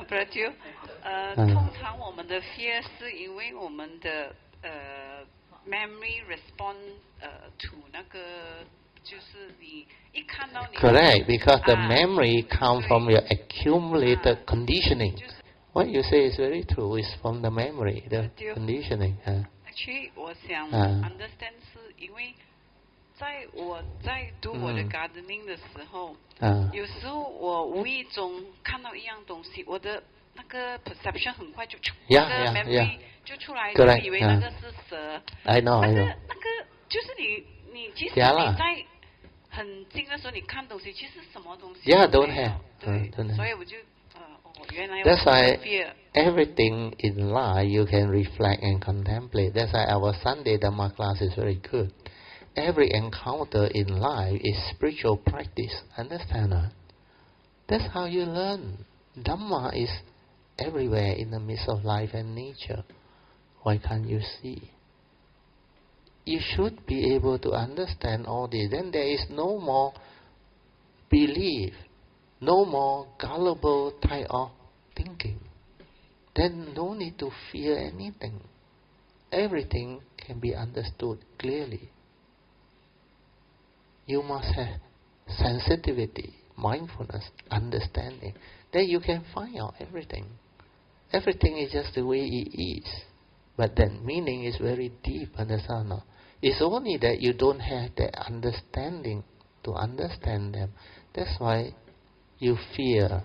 Bratio，通常我们的 fear 是因为我们的memory respond to 那个，就是你一看到你。Correct, because the memory comes from your accumulated conditioning. What you say is very true. It's from the memory, the conditioning. Actually， 我想 understand 是因为。我在读我的 gardening 的时候，有时候我无意中看到一样东西，我的那个 perception 很快就那个 memory 就出来，就以为那个是蛇。I know. 那个就是你其实你在很近的时候，你看东西，其实什么东西 don't have. 对，所以我就原来 That's why everything in life you can reflect and contemplate. That's why our Sunday Dharma class is very good. Every encounter in life is spiritual practice. Understand that? That's how you learn. Dharma is everywhere in the midst of life and nature. Why can't you see? You should be able to understand all this. Then there is no more belief, no more gullible type of thinking. Then no need to fear anything. Everything can be understood clearly. You must have sensitivity, mindfulness, understanding. Then you can find out everything. Everything is just the way it is. But that meaning is very deep, understand? It's only that you don't have that understanding to understand them. That's why you fear.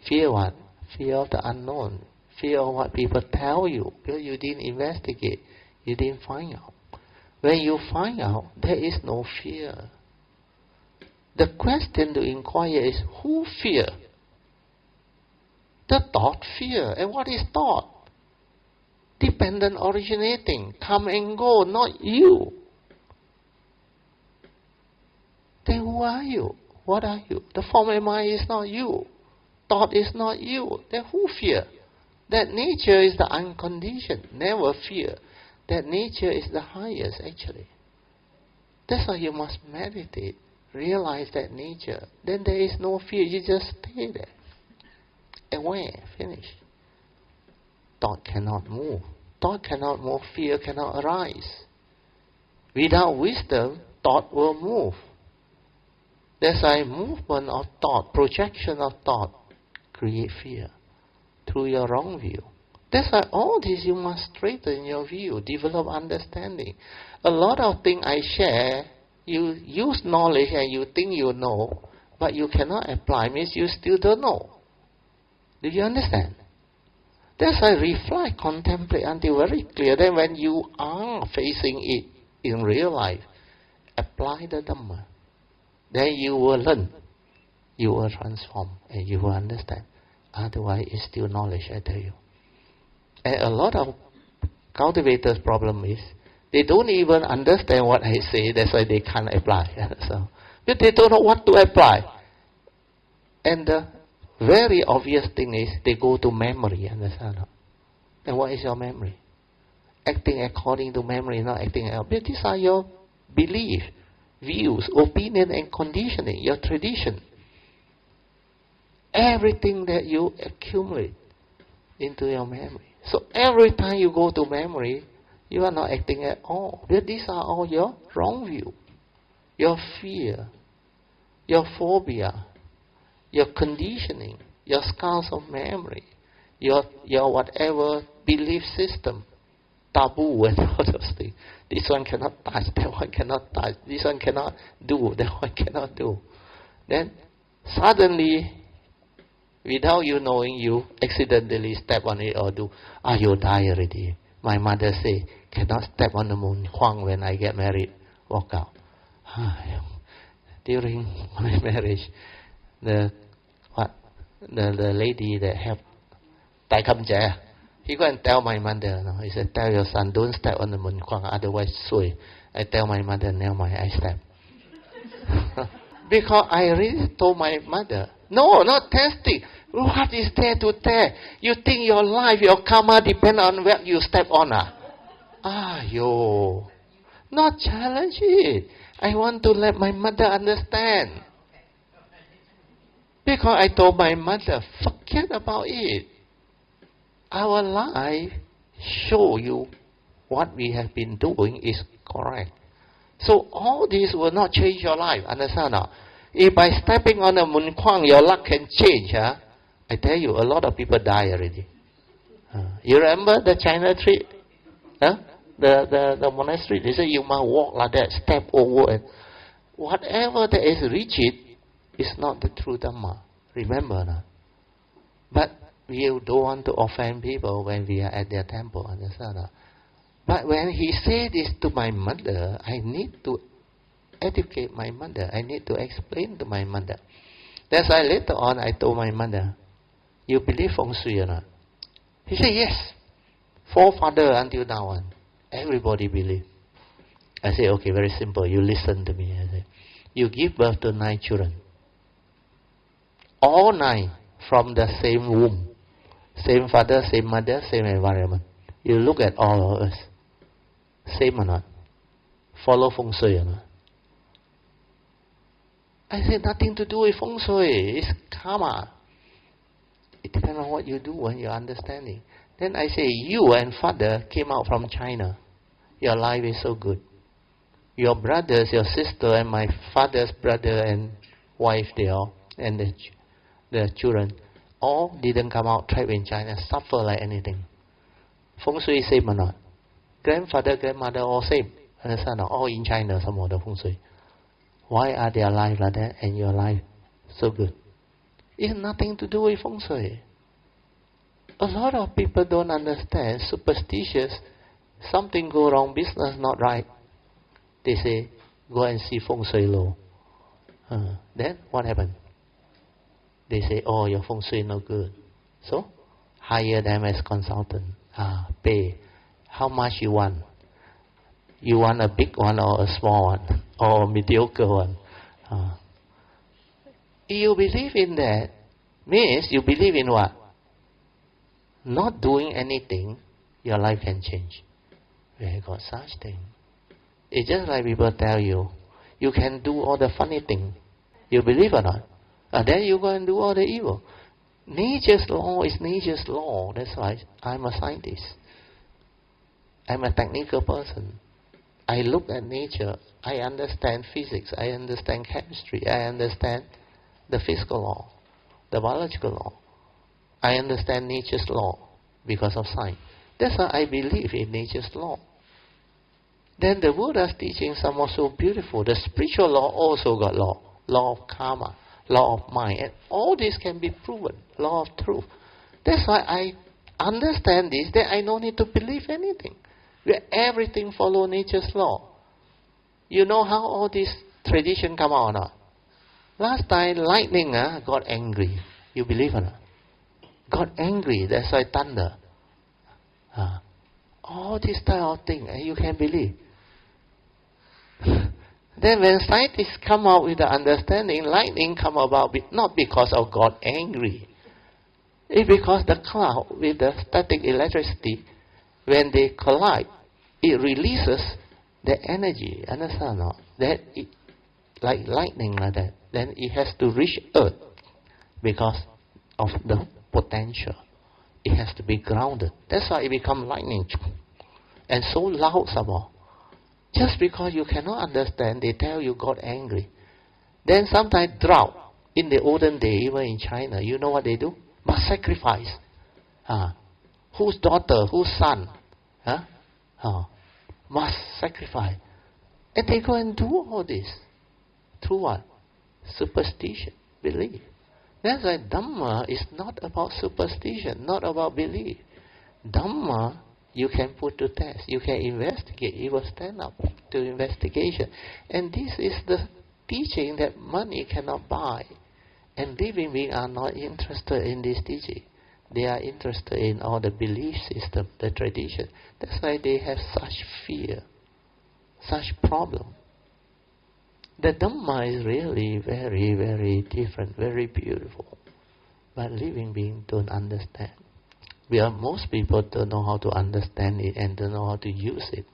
Fear what? Fear of the unknown. Fear of what people tell you. Because you didn't investigate. You didn't find out. When you find out, there is no fear. The question to inquire is, who fear? The thought fear. And what is thought? Dependent originating. Come and go, not you. Then who are you? What are you? The form of mind is not you. Thought is not you. Then who fear? That nature is the unconditioned. Never fear. That nature is the highest, actually. That's why you must meditate. Realize that nature. Then there is no fear. You just stay there. Aware. Finish. Thought cannot move. Thought cannot move. Fear cannot arise. Without wisdom, thought will move. That's why movement of thought, projection of thought, create fear through your wrong view. That's why all this you must straighten your view, develop understanding. A lot of things I share, you use knowledge and you think you know, but you cannot apply, means you still don't know. Do you understand? That's why reflect, contemplate until very clear. Then when you are facing it in real life, apply the Dhamma. Then you will learn, you will transform, and you will understand. Otherwise, it's still knowledge, I tell you. And a lot of cultivators' problem is they don't even understand what I say. That's why they can't apply. So, but they don't know what to apply. And the very obvious thing is they go to memory. Understand? And what is your memory? Acting according to memory, not acting else. But these are your beliefs, views, opinion, and conditioning. Your tradition. Everything that you accumulate into your memory. So every time you go to memory, you are not acting at all. These are all your wrong view, your fear, your phobia, your conditioning, your scars of memory, your whatever belief system, taboo and all those things. This one cannot touch, that one cannot touch, this one cannot do, that one cannot do. Then suddenly, without you knowing, you accidentally step on it or do. You die already. My mother say, cannot step on the moon Huang when I get married. Walk out. During my marriage, the lady that helped Tai Kam Jia, he go and tell my mother. No? He said, tell your son, don't step on the moon Huang, otherwise sui. I tell my mother, never mind, I step. Because I really told my mother, no, not testing. What is there to test? You think your life, your karma depend on what you step on? Yo. Not challenge it. I want to let my mother understand. because I told my mother, forget about it. Our life show you what we have been doing is correct. So all this will not change your life. Understand now? If by stepping on a munkwang your luck can change, I tell you, a lot of people die already. You remember the China trip? The monastery, they say you must walk like that, step over, and whatever that is rigid is not the true Dharma. Remember now. But we don't want to offend people when we are at their temple, understand now? But when he said this to my mother, I need to educate my mother. I need to explain to my mother. That's why later on I told my mother, you believe feng shui or not? He said, yes. Forefather until now on. Everybody believe. I say, okay, very simple. You listen to me. I say, you give birth to 9 children. All 9 from the same womb. Same father, same mother, same environment. You look at all of us. Same or not? Follow feng shui or not? I said, nothing to do with feng shui. It's karma. It depends on what you do when you're understanding. Then I say, you and father came out from China. Your life is so good. Your brothers, your sister, and my father's brother and wife, they all, and the children, all didn't come out trapped in China, suffer like anything. Feng shui same or not? Grandfather, grandmother, all same. Understand? All in China, some of the feng shui. Why are their life like that and your life so good? It's nothing to do with feng shui. A lot of people don't understand, superstitious, something go wrong, business not right. They say, go and see feng shui law. Then what happened? They say, oh, your feng shui no good. So, hire them as consultant. Pay. How much you want? You want a big one or a small one? Or a mediocre one? You believe in that, means you believe in what? Not doing anything, your life can change. Where got such thing? It's just like people tell you, you can do all the funny thing. You believe or not? Then you go and do all the evil. Nature's law is nature's law. That's why I'm a scientist. I'm a technical person. I look at nature. I understand physics. I understand chemistry. I understand the physical law, the biological law. I understand nature's law because of science. That's why I believe in nature's law. Then the Buddha's teachings are also beautiful. The spiritual law also got law. Law of karma, law of mind. And all this can be proven. Law of truth. That's why I understand this, that I don't need to believe anything. Where everything follow nature's law. You know how all this tradition come out or not? Last time lightning got angry. You believe or not? Got angry, that's why thunder. All this type of thing, you can believe. Then when scientists come out with the understanding, lightning come about not because of God angry. It's because the cloud with the static electricity, when they collide, it releases the energy. Understand or not? That it, like lightning like that. Then it has to reach earth because of the potential. It has to be grounded. That's why it becomes lightning. And so loud somehow. Just because you cannot understand, they tell you got angry. Then sometimes drought. In the olden day, even in China, you know what they do? Must sacrifice. Whose daughter, whose son? Must sacrifice. And they go and do all this. Through what? Superstition, belief. That's why Dharma is not about superstition, not about belief. Dharma, you can put to test, you can investigate, it will stand up to investigation. And this is the teaching that money cannot buy. And living beings are not interested in this teaching. They are interested in all the belief system, the tradition. That's why they have such fear, such problem. The Dhamma is really very, very different, very beautiful. But living beings don't understand. Most people don't know how to understand it and don't know how to use it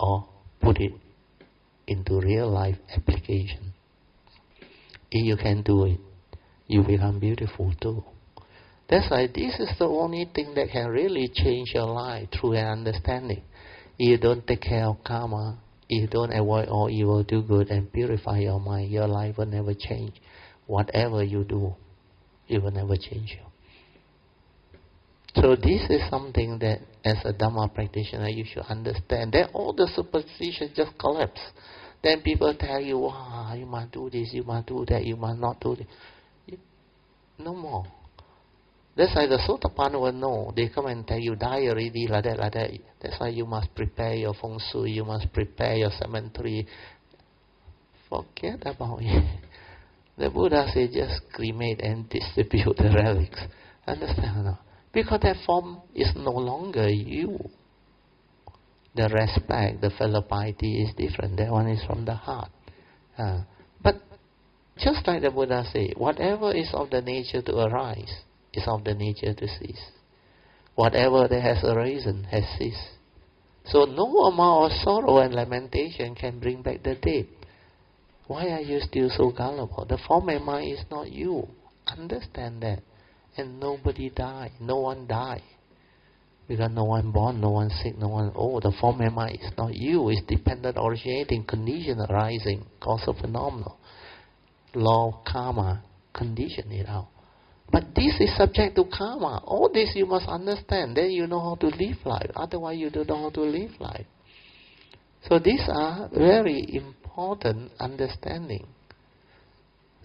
or put it into real life application. If you can do it, you become beautiful too. That's why this is the only thing that can really change your life through an understanding. If you don't take care of karma, if you don't avoid all evil, do good, and purify your mind, your life will never change. Whatever you do, it will never change you. So this is something that as a Dharma practitioner you should understand. Then all the superstition just collapse. Then people tell you, wow, you must do this, you must do that, you must not do this. No more. That's why the Sotapanna will know. They come and tell you, die already, like that, like that. That's why you must prepare your feng shui, you must prepare your cemetery. Forget about it. The Buddha said, just cremate and distribute the relics. Understand or not? Because that form is no longer you. The respect, the fellow piety is different. That one is from the heart. But just like the Buddha said, whatever is of the nature to arise is of the nature to cease. Whatever that has arisen has ceased. So no amount of sorrow and lamentation can bring back the dead. Why are you still so gullible? The form and mind is not you. Understand that. And nobody died. No one died. Because no one born, no one sick, no one old. The form and mind is not you. It's dependent, originating, condition arising, causal phenomenal. Law of karma, condition it out. But this is subject to karma. All this you must understand. Then you know how to live life. Otherwise you don't know how to live life. So these are very important understanding.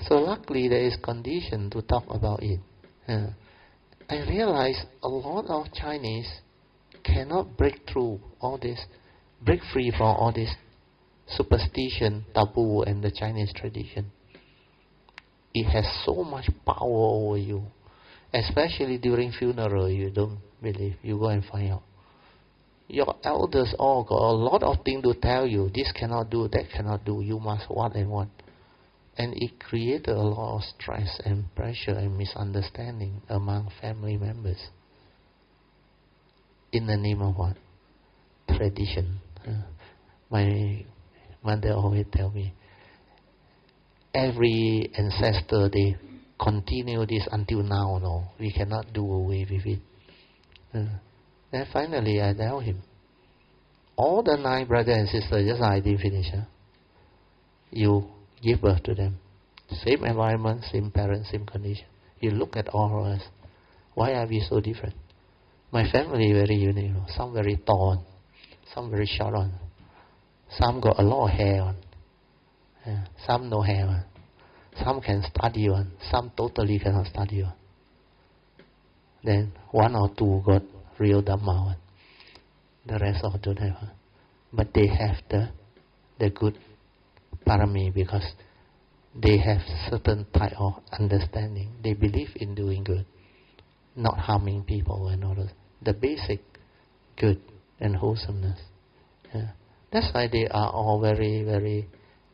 So luckily there is condition to talk about it. I realize a lot of Chinese cannot break through all this, break free from all this superstition, taboo, and the Chinese tradition. It has so much power over you. Especially during funeral, you don't believe. You go and find out. Your elders all got a lot of things to tell you. This cannot do, that cannot do. You must what and what. And it created a lot of stress and pressure and misunderstanding among family members. In the name of what? Tradition. My mother always tell me, every ancestor, they continue this until now. No, we cannot do away with it. Then finally I tell him, all the 9 brothers and sisters, just like I didn't finish. You give birth to them. Same environment, same parents, same condition. You look at all of us. Why are we so different? My family very unique. Some very tall, some very short on. Some got a lot of hair on. Some no hair on. Some can study on. Some totally cannot study on. Then 1 or 2 got real Dharma on. The rest all don't have. But they have the good parami because they have certain type of understanding. They believe in doing good, not harming people and all that. The basic good and wholesomeness. That's why they are all very, very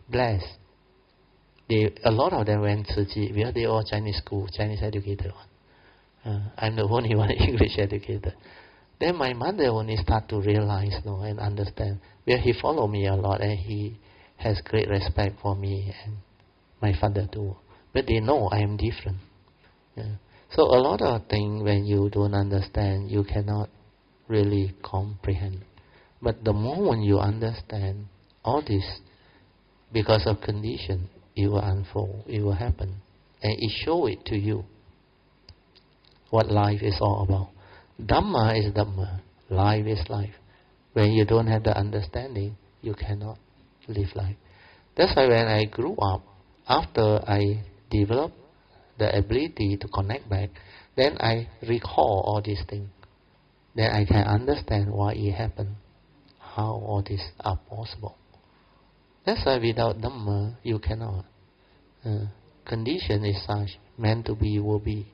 blessed. A lot of them went to Tzu Chi because they all Chinese school, Chinese educated one. I'm the only one English educated. Then my mother only start to realize and understand. Because he followed me a lot and he has great respect for me and my father too. But they know I am different. So a lot of things when you don't understand, you cannot really comprehend. But the moment you understand all this, because of condition, it will unfold, it will happen. And it show it to you what life is all about. Dhamma is Dhamma. Life is life. When you don't have the understanding, you cannot live life. That's why when I grew up, after I developed the ability to connect back, then I recall all these things. Then I can understand why it happened, how all these are possible. That's why without Dhamma, you cannot. Condition is such, meant to be will be.